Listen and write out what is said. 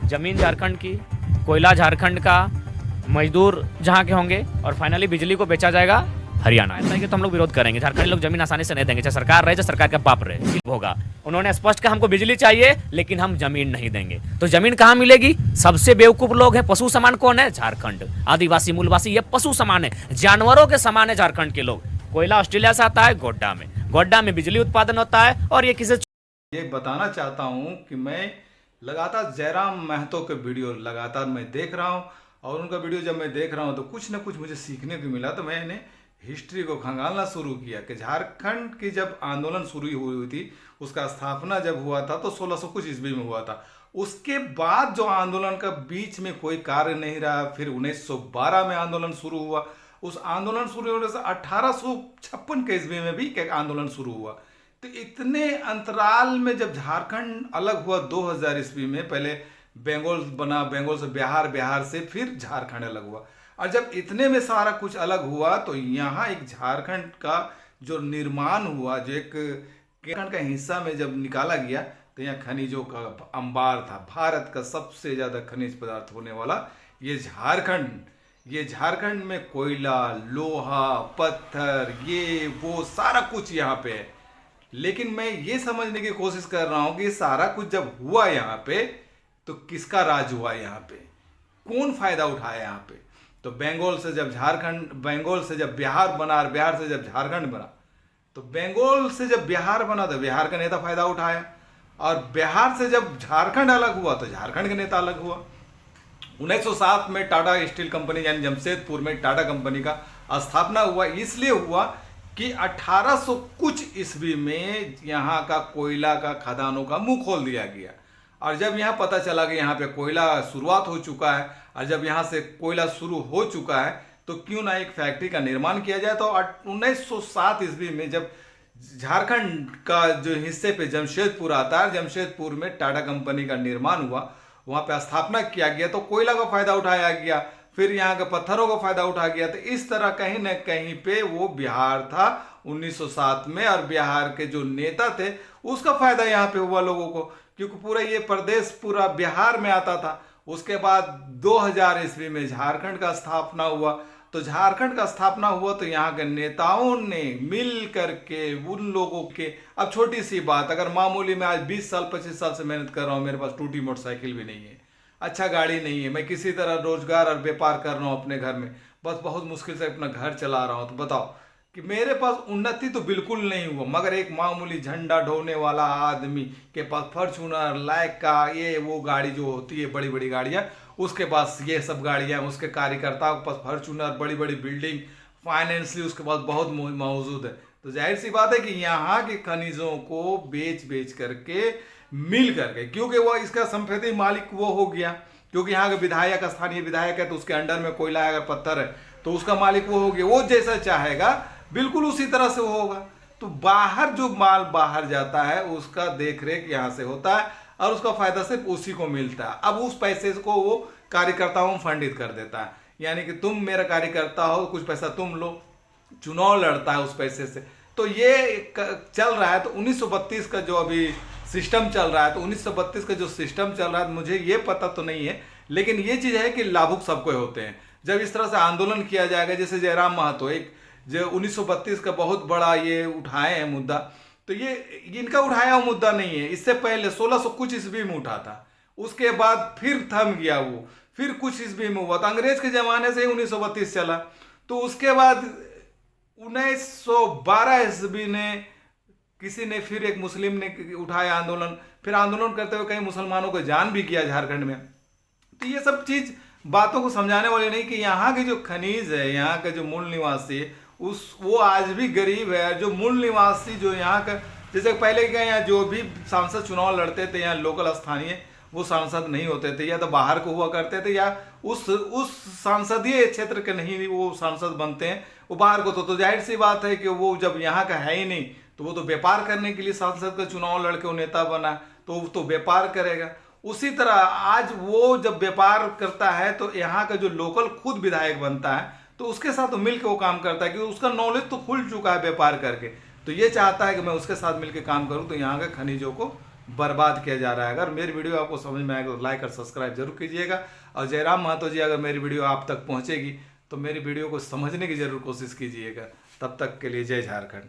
जमीन झारखंड की, कोयला झारखंड का, मजदूर जहाँ के होंगे और फाइनली बिजली को बेचा जाएगा हरियाणा। ऐसा है कि तो हम लोग विरोध करेंगे, झारखंडी लोग जमीन आसानी से नहीं देंगे, चाहे सरकार रहे चाहे सरकार का बाप रहे होगा। उन्होंने स्पष्ट कहा हमको बिजली चाहिए लेकिन हम जमीन नहीं देंगे। तो जमीन कहाँ मिलेगी? सबसे बेवकूफ लोग हैं। पशु समान कौन है? झारखंड। आदिवासी मूलवासी ये पशु समान है, जानवरों के समान है झारखंड के लोग। कोयला ऑस्ट्रेलिया से आता है गोड्डा में बिजली उत्पादन होता है। और ये किसी ये बताना चाहता हूँ कि मैं लगातार जयराम महतो के वीडियो लगातार मैं देख रहा हूँ, और उनका वीडियो जब मैं देख रहा हूँ तो कुछ ना कुछ मुझे सीखने को मिला। तो मैंने हिस्ट्री को खंगालना शुरू किया कि झारखंड की जब आंदोलन शुरू हुई थी, उसका स्थापना जब हुआ था तो 1600 कुछ ईस्वी में हुआ था। उसके बाद जो आंदोलन का बीच में कोई कार्य नहीं रहा, फिर 1912 में आंदोलन शुरू हुआ। उस आंदोलन शुरू होने से 1856 के ईस्वी में भी एक आंदोलन शुरू हुआ। तो इतने अंतराल में जब झारखंड अलग हुआ 2000 ईस्वी में, पहले बंगाल बना, बंगाल से बिहार, बिहार से फिर झारखंड अलग हुआ। और जब इतने में सारा कुछ अलग हुआ तो यहाँ एक झारखंड का जो निर्माण हुआ, जो एक झारखंड का हिस्सा में जब निकाला गया तो यहाँ खनिजों का अंबार था। भारत का सबसे ज़्यादा खनिज पदार्थ होने वाला ये झारखंड में कोयला, लोहा, पत्थर, ये वो सारा कुछ यहाँ पे है। लेकिन मैं ये समझने की कोशिश कर रहा हूँ कि सारा कुछ जब हुआ यहाँ पे तो किसका राज हुआ यहाँ पे, कौन फायदा उठाया यहाँ पे। तो बंगाल से जब बिहार बना और बिहार से जब झारखंड बना, तो बंगाल से जब बिहार बना तो बिहार का नेता फायदा उठाया, और बिहार से जब झारखंड अलग हुआ तो झारखंड का नेता अलग हुआ। 1907 में टाटा स्टील कंपनी यानी जमशेदपुर में टाटा कंपनी का स्थापना हुआ। इसलिए हुआ कि 1800 कुछ ईस्वी में यहाँ का कोयला का खदानों का मुंह खोल दिया गया। और जब यहाँ पता चला कि यहाँ पे कोयला शुरुआत हो चुका है, और जब यहाँ से कोयला शुरू हो चुका है तो क्यों ना एक फैक्ट्री का निर्माण किया जाए। तो 1907 ईस्वी में जब झारखंड का जो हिस्से पे जमशेदपुर आता है, जमशेदपुर में टाटा कंपनी का निर्माण हुआ, वहाँ पे स्थापना किया गया, तो कोयला का फायदा उठाया गया, फिर यहाँ के पत्थरों का फायदा उठा गया। तो इस तरह कहीं ना कहीं पे वो बिहार था 1907 में, और बिहार के जो नेता थे उसका फायदा यहाँ पे हुआ लोगों को, क्योंकि पूरा ये प्रदेश पूरा बिहार में आता था। उसके बाद 2000 ईस्वी में झारखंड का स्थापना हुआ। तो झारखंड का स्थापना हुआ तो यहाँ के नेताओं ने मिल करके उन लोगों के, अब छोटी सी बात, अगर मामूली मैं आज 20 साल 25 साल से मेहनत कर रहा हूँ, मेरे पास टूटी मोटरसाइकिल भी नहीं है, अच्छा गाड़ी नहीं है, मैं किसी तरह रोजगार और व्यापार कर रहा हूँ अपने घर में, बस बहुत मुश्किल से अपना घर चला रहा हूँ, तो बताओ कि मेरे पास उन्नति तो बिल्कुल नहीं हुआ। मगर एक मामूली झंडा ढोने वाला आदमी के पास फॉर्च्यूनर, लाइक का ये वो गाड़ी जो होती है, बड़ी बड़ी गाड़ियाँ, उसके पास ये सब गाड़ियाँ, उसके कार्यकर्ताओं के पास फॉर्च्यूनर, बड़ी बड़ी बिल्डिंग, फाइनेंशियली उसके पास बहुत मौजूद है। तो जाहिर सी बात है कि यहाँ के खनिजों को बेच करके मिल करके, क्योंकि वो इसका संपत्ति मालिक वो हो गया, क्योंकि यहाँ का विधायक, स्थानीय विधायक है तो उसके अंडर में कोयला है, अगर पत्थर है तो उसका मालिक वो हो गया। वो जैसा चाहेगा बिल्कुल उसी तरह से होगा। तो बाहर जो माल बाहर जाता है उसका देख रेख यहाँ से होता है, और उसका फायदा सिर्फ उसी को मिलता है। अब उस पैसे को वो कार्यकर्ताओं में फंडित कर देता है, यानी कि तुम मेरा कार्यकर्ता हो, कुछ पैसा तुम लो, चुनाव लड़ता है उस पैसे से। तो ये चल रहा है। तो 1932 का जो अभी सिस्टम चल रहा है, तो 1932 का जो सिस्टम चल रहा है, मुझे ये पता तो नहीं है, लेकिन ये चीज़ है कि लाभुक सबको होते हैं। जब इस तरह से आंदोलन किया जाएगा, जैसे जयराम महतो एक जो 1932 का बहुत बड़ा ये उठाए हैं मुद्दा, तो ये इनका उठाया हुआ मुद्दा नहीं है, इससे पहले 1600 कुछ ईस्वी में उठा था, उसके बाद फिर थम गया वो, फिर कुछ ईस्वी में हुआ। तो अंग्रेज के ज़माने से ही 1932 चला। तो उसके बाद 1912 ईस्वी ने किसी ने फिर एक मुस्लिम ने उठाया आंदोलन, फिर आंदोलन करते हुए कई मुसलमानों को जान भी किया झारखंड में। तो ये सब चीज़ बातों को समझाने वाली नहीं कि यहाँ के जो खनिज है, यहाँ का जो मूल निवासी है, वो आज भी गरीब है। जो मूल निवासी जो यहाँ का, जैसे पहले के यहाँ जो भी सांसद चुनाव लड़ते थे, यहाँ लोकल स्थानीय, वो सांसद नहीं होते थे, या तो बाहर को हुआ करते थे, या उस सांसदीय क्षेत्र के नहीं वो सांसद बनते हैं, वो बाहर को। तो जाहिर सी बात है कि वो जब यहाँ का है ही नहीं, तो वो तो व्यापार करने के लिए सांसद का चुनाव लड़के वो नेता बना, तो व्यापार करेगा। उसी तरह आज वो जब व्यापार करता है तो यहाँ का जो लोकल खुद विधायक बनता है, तो उसके साथ तो मिलकर वो काम करता है, क्योंकि उसका नॉलेज तो खुल चुका है व्यापार करके। तो ये चाहता है कि मैं उसके साथ मिलकर काम करूं, तो यहाँ के खनिजों को बर्बाद किया जा रहा है। अगर मेरी वीडियो आपको समझ में आएगा तो लाइक और सब्सक्राइब जरूर कीजिएगा। और जयराम महतो जी, अगर मेरी वीडियो आप तक पहुंचेगी तो मेरी वीडियो को समझने की जरूर कोशिश कीजिएगा। तब तक के लिए जय झारखंड।